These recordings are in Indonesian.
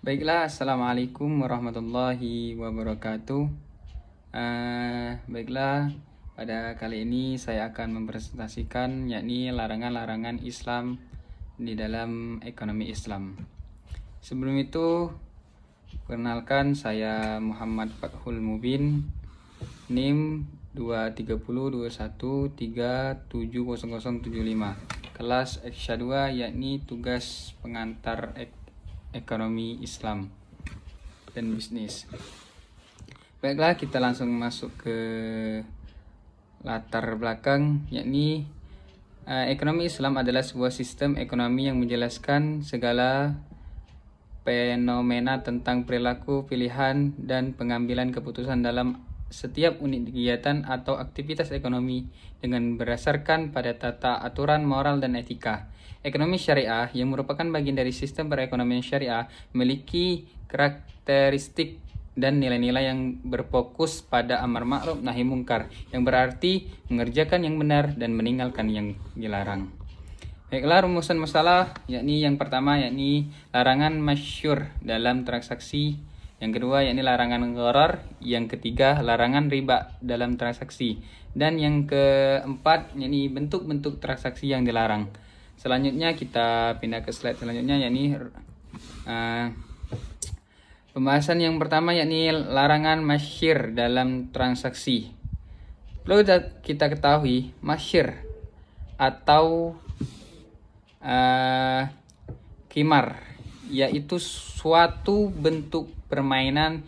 Baiklah, Assalamualaikum warahmatullahi wabarakatuh. Baiklah, pada kali ini saya akan mempresentasikan yakni larangan-larangan Islam di dalam ekonomi Islam. Sebelum itu, perkenalkan saya Muhammad Fathul Mubin, NIM 23021370075, kelas Eksya 2 yakni tugas pengantar ekonomi Islam dan bisnis. Baiklah, kita langsung masuk ke latar belakang, yakni ekonomi Islam adalah sebuah sistem ekonomi yang menjelaskan segala fenomena tentang perilaku, pilihan, dan pengambilan keputusan dalam setiap unit kegiatan atau aktivitas ekonomi dengan berdasarkan pada tata aturan moral dan etika. Ekonomi syariah yang merupakan bagian dari sistem perekonomian syariah memiliki karakteristik dan nilai-nilai yang berfokus pada amar ma'ruf nahi mungkar, yang berarti mengerjakan yang benar dan meninggalkan yang dilarang. Baiklah, rumusan masalah yakni yang pertama yakni larangan masyhur dalam transaksi, yang kedua yakni larangan gharar, yang ketiga larangan riba dalam transaksi, dan yang keempat yakni bentuk-bentuk transaksi yang dilarang. Selanjutnya kita pindah ke slide selanjutnya, yakni pembahasan yang pertama yakni larangan masyhur dalam transaksi. Perlu kita ketahui masyhur atau qimar yaitu suatu bentuk permainan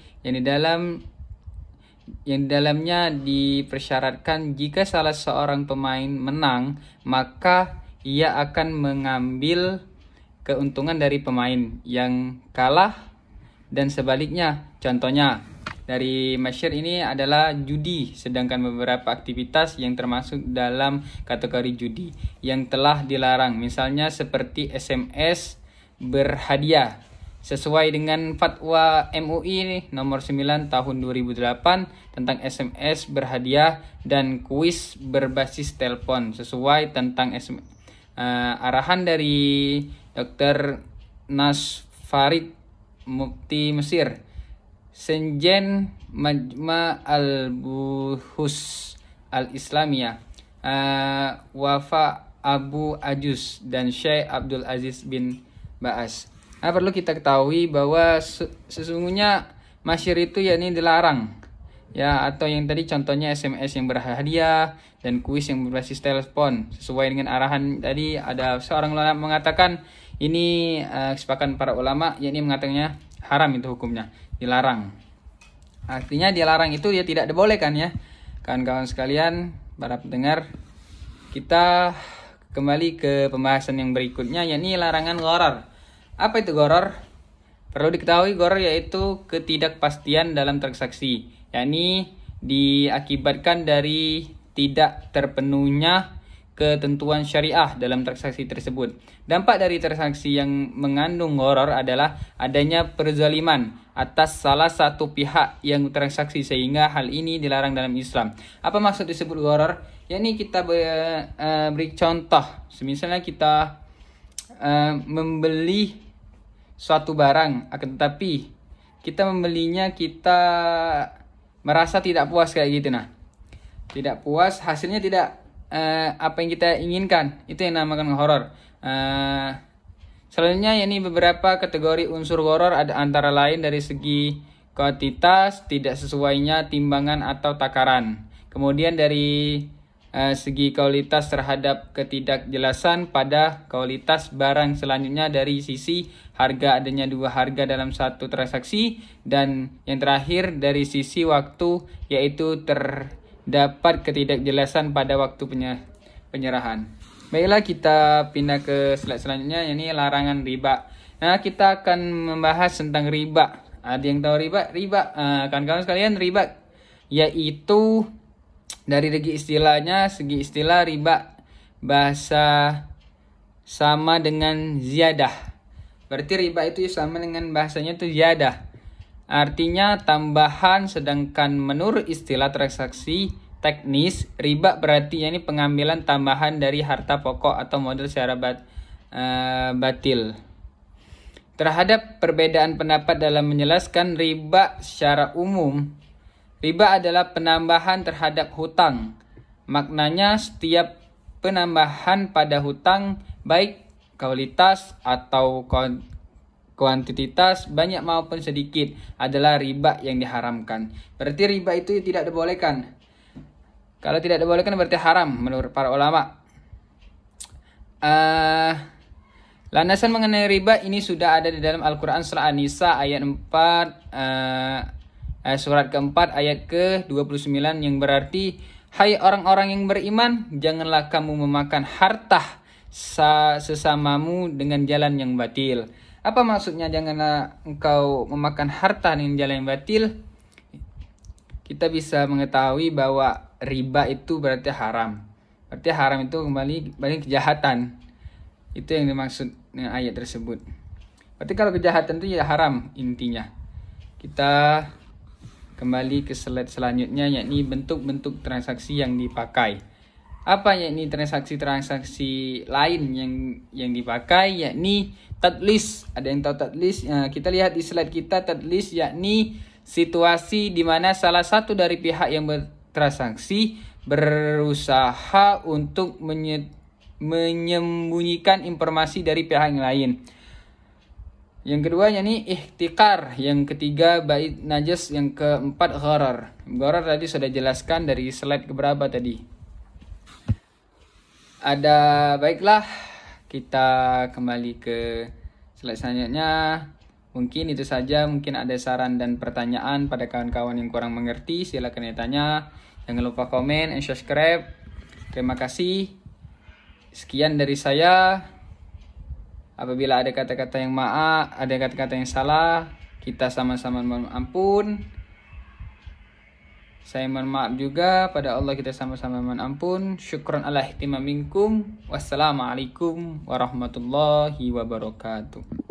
yang dalamnya dipersyaratkan jika salah seorang pemain menang, maka ia akan mengambil keuntungan dari pemain yang kalah dan sebaliknya. Contohnya dari masyhur ini adalah judi, sedangkan beberapa aktivitas yang termasuk dalam kategori judi yang telah dilarang, misalnya seperti SMS berhadiah sesuai dengan fatwa MUI nomor 9 tahun 2008 tentang SMS berhadiah, dan kuis berbasis telepon sesuai tentang SMS. Arahan dari Dr. Nas Farid, Mufti Mesir, Senjen Majma' al-Buhus al-Islamiyah, Wafa Abu Ajuz, dan Syekh Abdul Aziz bin Ba'as. Perlu kita ketahui bahwa sesungguhnya masyhur itu yakni dilarang, ya, atau yang tadi contohnya SMS yang berhadiah dan kuis yang berbasis telepon sesuai dengan arahan tadi. Ada seorang ulama mengatakan ini kesepakatan para ulama, yakni mengatakannya haram, itu hukumnya dilarang. Artinya dilarang itu ya tidak dibolehkan, ya kawan-kawan sekalian, para pendengar. Kita kembali ke pembahasan yang berikutnya, yakni larangan gharar. Apa itu gharar? Perlu diketahui gharar yaitu ketidakpastian dalam transaksi, yakni diakibatkan dari tidak terpenuhnya ketentuan syariah dalam transaksi tersebut. Dampak dari transaksi yang mengandung gharar adalah adanya perzaliman atas salah satu pihak yang transaksi, sehingga hal ini dilarang dalam Islam. Apa maksud disebut gharar? Yakni kita beri contoh, misalnya kita membeli suatu barang, akan tetapi kita membelinya, kita merasa tidak puas kayak gitu, tidak puas, hasilnya tidak apa yang kita inginkan, itu yang dinamakan gharar. Selanjutnya yakni beberapa kategori unsur gharar ada antara lain dari segi kuantitas, tidak sesuainya timbangan atau takaran, kemudian dari segi kualitas terhadap ketidakjelasan pada kualitas barang, selanjutnya dari sisi harga, adanya dua harga dalam satu transaksi, dan yang terakhir dari sisi waktu, yaitu terdapat ketidakjelasan pada waktu penyerahan. Baiklah, kita pindah ke slide selanjutnya, ini larangan riba. Kita akan membahas tentang riba. Ada yang tahu riba? Kawan-kawan sekalian, riba yaitu dari segi istilah riba bahasa sama dengan ziyadah. Berarti riba itu sama dengan bahasanya itu ziyadah. Artinya tambahan, sedangkan menurut istilah transaksi teknis, riba berarti ini pengambilan tambahan dari harta pokok atau modal secara batil. Terhadap perbedaan pendapat dalam menjelaskan riba secara umum, riba adalah penambahan terhadap hutang. Maknanya setiap penambahan pada hutang, baik kualitas atau kuantitas, banyak maupun sedikit, adalah riba yang diharamkan. Berarti riba itu tidak dibolehkan. Kalau tidak dibolehkan berarti haram menurut para ulama. Landasan mengenai riba ini sudah ada di dalam Al-Quran surah An-Nisa ayat 4, surat keempat ayat ke-29 yang berarti, hai orang-orang yang beriman, janganlah kamu memakan harta sesamamu dengan jalan yang batil. Apa maksudnya janganlah engkau memakan harta dengan jalan yang batil? Kita bisa mengetahui bahwa riba itu berarti haram. Berarti haram itu kembali kejahatan. Itu yang dimaksud dengan ayat tersebut. Berarti kalau kejahatan itu ya haram intinya. Kita kembali ke slide selanjutnya, yakni bentuk-bentuk transaksi yang dipakai. Apa yakni transaksi-transaksi lain yang dipakai, yakni tadlis. Ada yang tahu tadlis? Kita lihat di slide kita, tadlis yakni situasi di mana salah satu dari pihak yang bertransaksi berusaha untuk menyembunyikan informasi dari pihak yang lain. Yang kedua yakni ihtikar, yang ketiga bait najas, yang keempat gharar. Gharar tadi sudah jelaskan dari slide keberapa tadi. Baiklah, kita kembali ke slide selanjutnya. Mungkin itu saja. Mungkin ada saran dan pertanyaan pada kawan-kawan yang kurang mengerti, silakan tanya. Jangan lupa komen dan subscribe. Terima kasih. Sekian dari saya. Apabila ada kata-kata yang ada kata-kata yang salah, kita sama-sama mohon ampun. Saya mohon maaf juga pada Allah, kita sama-sama mohon ampun. Syukran ala ihtimam minkum. Wassalamualaikum warahmatullahi wabarakatuh.